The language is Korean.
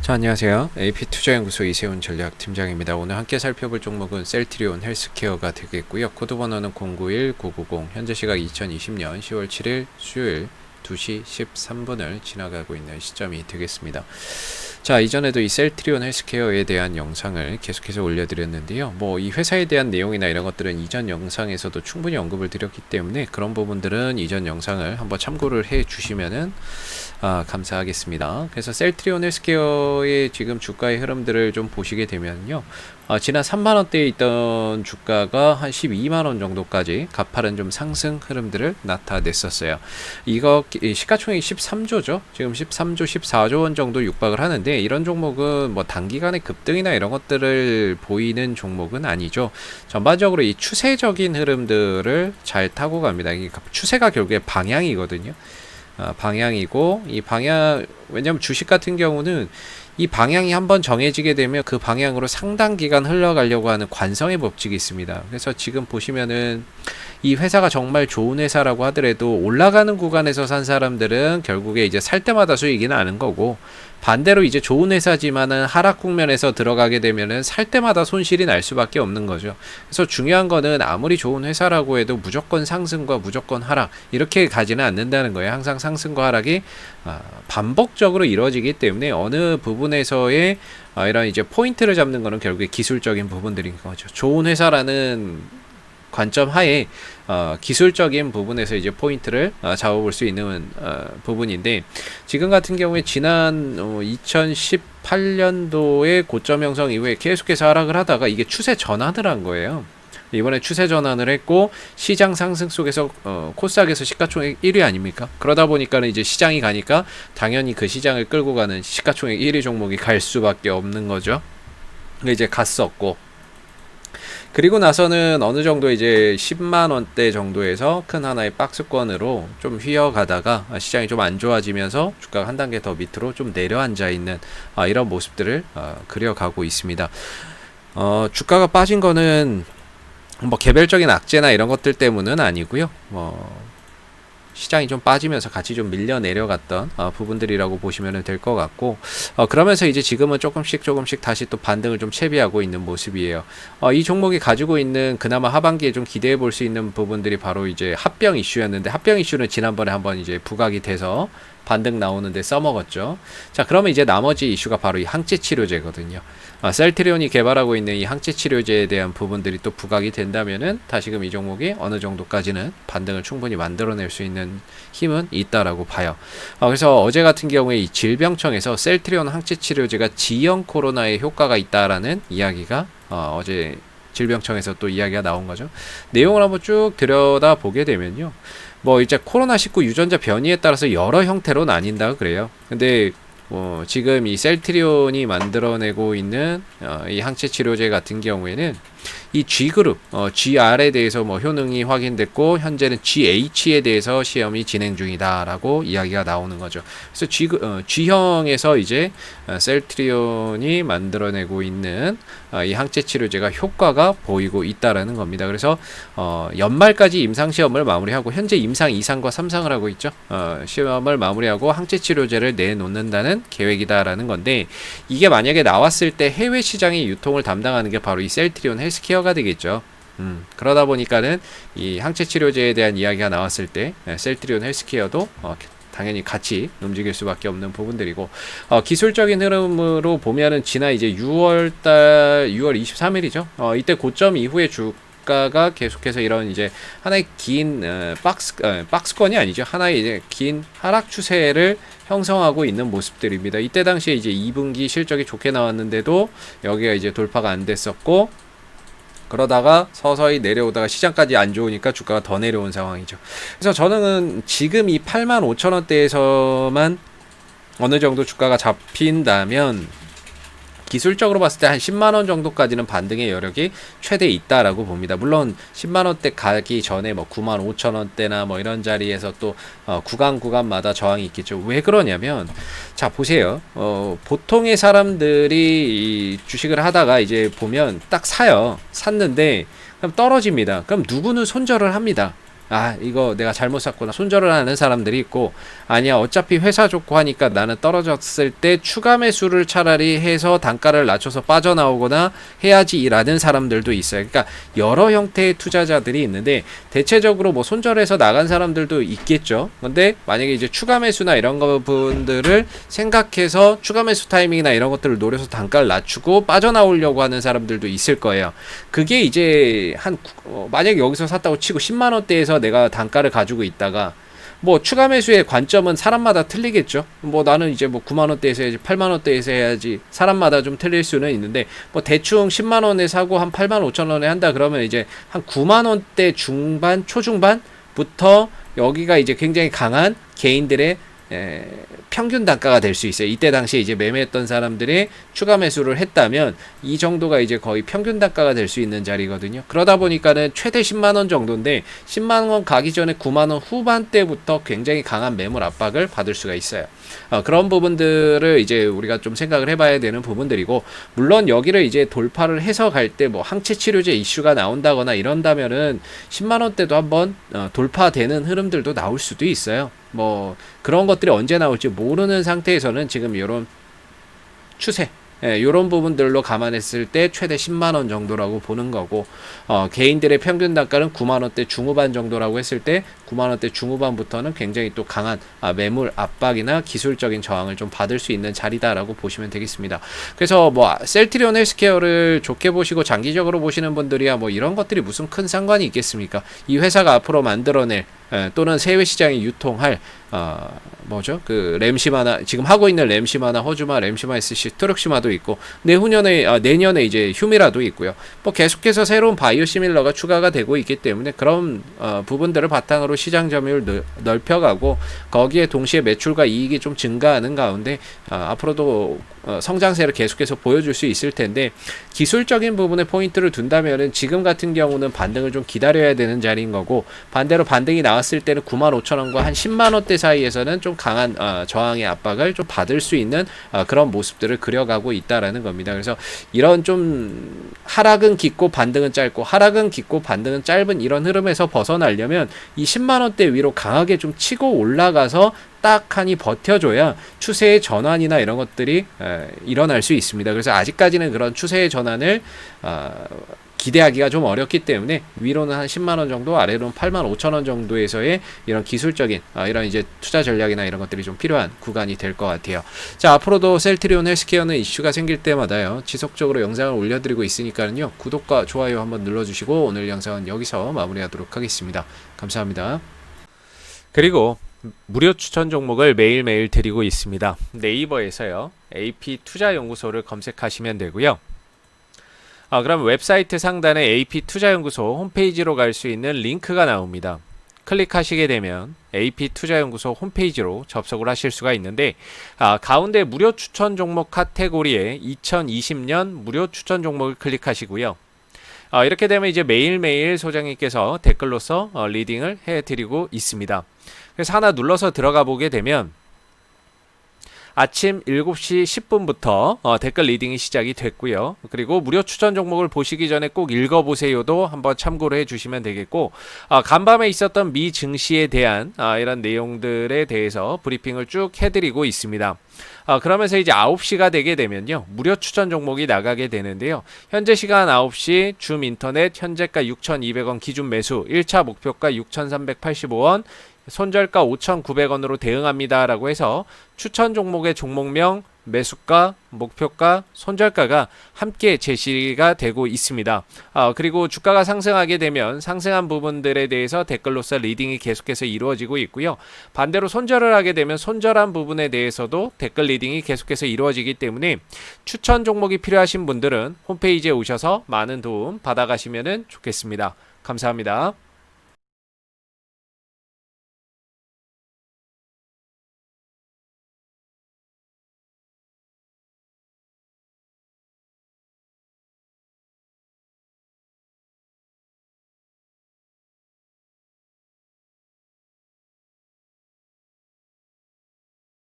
자, 안녕하세요. AP투자연구소 이세훈 전략팀장입니다. 오늘 함께 살펴볼 종목은 셀트리온 헬스케어가 되겠고요. 코드번호는 091990, 현재 시각 2020년 10월 7일 수요일 2시 13분을 지나가고 있는 시점이 되겠습니다. 자, 이전에도 이 셀트리온 헬스케어에 대한 영상을 계속해서 올려드렸는데요. 이 회사에 대한 내용이나 이런 것들은 이전 영상에서도 충분히 언급을 드렸기 때문에 그런 부분들은 이전 영상을 한번 참고를 해 주시면은 감사하겠습니다. 그래서 셀트리온 헬스케어의 지금 주가의 흐름들을 좀 보시게 되면요. 지난 3만원대에 있던 주가가 한 12만원 정도까지 가파른 좀 상승 흐름들을 나타냈었어요. 이거 시가총액이 13조죠. 지금 13조, 14조 원 정도 육박을 하는데 이런 종목은 단기간에 급등이나 이런 것들을 보이는 종목은 아니죠. 전반적으로 이 추세적인 흐름들을 잘 타고 갑니다. 이 추세가 결국에 방향이거든요. 방향이고, 이 방향, 왜냐면 주식 같은 경우는 이 방향이 한번 정해지게 되면 그 방향으로 상당 기간 흘러가려고 하는 관성의 법칙이 있습니다. 그래서 지금 보시면은 이 회사가 정말 좋은 회사라고 하더라도 올라가는 구간에서 산 사람들은 결국에 이제 살 때마다 수익이 나는 거고, 반대로 이제 좋은 회사지만은 하락 국면에서 들어가게 되면은 살 때마다 손실이 날 수밖에 없는 거죠. 그래서 중요한 거는 아무리 좋은 회사라고 해도 무조건 상승과 무조건 하락 이렇게 가지는 않는다는 거예요. 항상 상승과 하락이 반복적으로 이루어지기 때문에 어느 부분에서의 이런 이제 포인트를 잡는 거는 결국에 기술적인 부분들인 거죠. 좋은 회사라는 관점 하에 기술적인 부분에서 이제 포인트를 잡아볼 수 있는 부분인데, 지금 같은 경우에 지난 2018년도에 고점 형성 이후에 계속해서 하락을 하다가 이게 추세 전환을 한 거예요. 이번에 추세 전환을 했고 시장 상승 속에서 코스닥에서 시가총액 1위 아닙니까? 그러다 보니까는 이제 시장이 가니까 당연히 그 시장을 끌고 가는 시가총액 1위 종목이 갈 수밖에 없는 거죠. 근데 이제 갔었고, 그리고 나서는 어느 정도 이제 10만 원대 정도에서 큰 하나의 박스권으로 좀 휘어가다가 시장이 좀 안 좋아지면서 주가가 한 단계 더 밑으로 좀 내려앉아 있는 이런 모습들을 그려가고 있습니다. 주가가 빠진 거는 개별적인 악재나 이런 것들 때문은 아니고요. 시장이 좀 빠지면서 같이 좀 밀려 내려갔던 부분들이라고 보시면 될 것 같고, 그러면서 이제 지금은 조금씩 다시 또 반등을 좀 채비하고 있는 모습이에요. 이 종목이 가지고 있는 그나마 하반기에 좀 기대해 볼 수 있는 부분들이 바로 이제 합병 이슈였는데, 합병 이슈는 지난번에 한번 이제 부각이 돼서 반등 나오는데 써먹었죠. 자, 그러면 이제 나머지 이슈가 바로 이 항체 치료제거든요. 셀트리온이 개발하고 있는 이 항체 치료제에 대한 부분들이 또 부각이 된다면은 다시금 이 종목이 어느 정도까지는 반등을 충분히 만들어낼 수 있는 힘은 있다라고 봐요. 그래서 어제 같은 경우에 이 질병청에서 셀트리온 항체 치료제가 G형 코로나에 효과가 있다라는 이야기가 어제 질병청에서 또 이야기가 나온 거죠. 내용을 한번 쭉 들여다 보게 되면요. 이제 코로나19 유전자 변이에 따라서 여러 형태로 나뉜다 그래요. 근데 지금 이 셀트리온이 만들어내고 있는 이 항체 치료제 같은 경우에는 이 G그룹, GR에 대해서 효능이 확인됐고 현재는 GH에 대해서 시험이 진행 중이다라고 이야기가 나오는 거죠. 그래서 G형에서 이제 셀트리온이 만들어내고 있는 이 항체 치료제가 효과가 보이고 있다라는 겁니다. 그래서 연말까지 임상 시험을 마무리하고 현재 임상 2상과 3상을 하고 있죠. 시험을 마무리하고 항체 치료제를 내놓는다는 계획이다라는 건데, 이게 만약에 나왔을 때 해외 시장의 유통을 담당하는 게 바로 이 셀트리온 헬스케어가 되겠죠. 그러다 보니까는 이 항체 치료제에 대한 이야기가 나왔을 때 셀트리온 헬스케어도 당연히 같이 움직일 수밖에 없는 부분들이고, 기술적인 흐름으로 보면은 지난 이제 6월 23일이죠. 이때 고점 이후에 주가가 계속해서 이런 이제 하나의 긴 박스권이 아니죠. 하나의 이제 긴 하락 추세를 형성하고 있는 모습들입니다. 이때 당시에 이제 2분기 실적이 좋게 나왔는데도 여기가 이제 돌파가 안 됐었고, 그러다가 서서히 내려오다가 시장까지 안 좋으니까 주가가 더 내려온 상황이죠. 그래서 저는 지금 이 85,000원대에서만 어느 정도 주가가 잡힌다면 기술적으로 봤을 때 한 10만원 정도까지는 반등의 여력이 최대 있다라고 봅니다. 물론 10만원대 가기 전에 95,000원대나 이런 자리에서 또 구간마다 저항이 있겠죠. 왜 그러냐면, 자 보세요. 보통의 사람들이 이 주식을 하다가 이제 보면 딱 샀는데 그럼 떨어집니다. 그럼 누구는 손절을 합니다. 아 이거 내가 잘못 샀구나 손절을 하는 사람들이 있고, 아니야 어차피 회사 좋고 하니까 나는 떨어졌을 때 추가 매수를 차라리 해서 단가를 낮춰서 빠져나오거나 해야지 라는 사람들도 있어요. 그러니까 여러 형태의 투자자들이 있는데 대체적으로 뭐 손절해서 나간 사람들도 있겠죠. 근데 만약에 이제 추가 매수나 이런 거 분들을 생각해서 추가 매수 타이밍이나 이런 것들을 노려서 단가를 낮추고 빠져나오려고 하는 사람들도 있을 거예요. 그게 이제 만약에 여기서 샀다고 치고 10만 원대에서 내가 단가를 가지고 있다가 뭐 추가 매수의 관점은 사람마다 틀리겠죠. 뭐 나는 이제 뭐 9만 원대에서 해야지 8만 원대에서 해야지 사람마다 좀 틀릴 수는 있는데, 뭐 대충 10만 원에 사고 한 8만 5천 원에 한다 그러면 이제 한 9만 원대 중반 초중반부터 여기가 이제 굉장히 강한 개인들의 평균 단가가 될 수 있어요. 이때 당시에 이제 매매했던 사람들이 추가 매수를 했다면 이 정도가 이제 거의 평균 단가가 될 수 있는 자리거든요. 그러다 보니까는 최대 10만 원 정도인데 10만 원 가기 전에 9만 원 후반대부터 굉장히 강한 매물 압박을 받을 수가 있어요. 그런 부분들을 이제 우리가 좀 생각을 해봐야 되는 부분들이고, 물론 여기를 이제 돌파를 해서 갈 때 뭐 항체 치료제 이슈가 나온다거나 이런다면은 10만 원대도 한번 돌파되는 흐름들도 나올 수도 있어요. 뭐 그런 것들이 언제 나올지 모르는 상태에서는 지금 이런 추세, 이런 부분들로 감안했을 때 최대 10만 원 정도라고 보는 거고, 개인들의 평균 단가는 9만 원대 중후반 정도라고 했을 때 9만 원대 중후반부터는 굉장히 또 강한 매물 압박이나 기술적인 저항을 좀 받을 수 있는 자리다라고 보시면 되겠습니다. 그래서 뭐 셀트리온 헬스케어를 좋게 보시고 장기적으로 보시는 분들이야 뭐 이런 것들이 무슨 큰 상관이 있겠습니까? 이 회사가 앞으로 만들어낼 또는 세외 시장에 유통할 뭐죠? 그 램시마나 지금 하고 있는 램시마나 허주마, 램시마 SC, 트럭시마도 있고 내년에 이제 휴미라도 있고요. 뭐 계속해서 새로운 바이오시밀러가 추가가 되고 있기 때문에 그런 부분들을 바탕으로 시장 점유율 넓혀가고 거기에 동시에 매출과 이익이 좀 증가하는 가운데 앞으로도 성장세를 계속해서 보여줄 수 있을 텐데, 기술적인 부분에 포인트를 둔다면은 지금 같은 경우는 반등을 좀 기다려야 되는 자리인 거고, 반대로 반등이 나왔을 때는 9만 5천 원과 한 10만 원대 사이에서는 좀 강한 저항의 압박을 좀 받을 수 있는 그런 모습들을 그려가고 있다라는 겁니다. 그래서 이런 좀 하락은 깊고 반등은 짧고 하락은 깊고 반등은 짧은 이런 흐름에서 벗어나려면 이 10만 원대 위로 강하게 좀 치고 올라가서 딱하니 버텨줘야 추세의 전환이나 이런 것들이 일어날 수 있습니다. 그래서 아직까지는 그런 추세의 전환을 기대하기가 좀 어렵기 때문에 위로는 한 10만 원 정도, 아래로는 8만 5천 원 정도에서의 이런 기술적인 이런 이제 투자 전략이나 이런 것들이 좀 필요한 구간이 될 것 같아요. 자, 앞으로도 셀트리온 헬스케어는 이슈가 생길 때마다요 지속적으로 영상을 올려드리고 있으니까요 구독과 좋아요 한번 눌러주시고 오늘 영상은 여기서 마무리하도록 하겠습니다. 감사합니다. 그리고 무료 추천 종목을 매일매일 드리고 있습니다. 네이버에서요 AP 투자연구소를 검색하시면 되고요. 그럼 웹사이트 상단에 AP 투자연구소 홈페이지로 갈 수 있는 링크가 나옵니다. 클릭하시게 되면 AP 투자연구소 홈페이지로 접속을 하실 수가 있는데, 가운데 무료 추천 종목 카테고리에 2020년 무료 추천 종목을 클릭하시고요. 이렇게 되면 이제 매일매일 소장님께서 댓글로서 리딩을 해드리고 있습니다. 그래서 하나 눌러서 들어가 보게 되면 아침 7시 10분부터 댓글 리딩이 시작이 됐고요. 그리고 무료 추천 종목을 보시기 전에 꼭 읽어보세요도 한번 참고를 해주시면 되겠고, 간밤에 있었던 미 증시에 대한 이런 내용들에 대해서 브리핑을 쭉 해드리고 있습니다. 그러면서 이제 9시가 되게 되면요 무료 추천 종목이 나가게 되는데요. 현재 시간 9시 줌 인터넷 현재가 6,200원 기준 매수 1차 목표가 6,385원 손절가 5,900원으로 대응합니다 라고 해서 추천 종목의 종목명, 매수가, 목표가, 손절가가 함께 제시가 되고 있습니다. 그리고 주가가 상승하게 되면 상승한 부분들에 대해서 댓글로서 리딩이 계속해서 이루어지고 있고요. 반대로 손절을 하게 되면 손절한 부분에 대해서도 댓글 리딩이 계속해서 이루어지기 때문에 추천 종목이 필요하신 분들은 홈페이지에 오셔서 많은 도움 받아가시면 좋겠습니다. 감사합니다.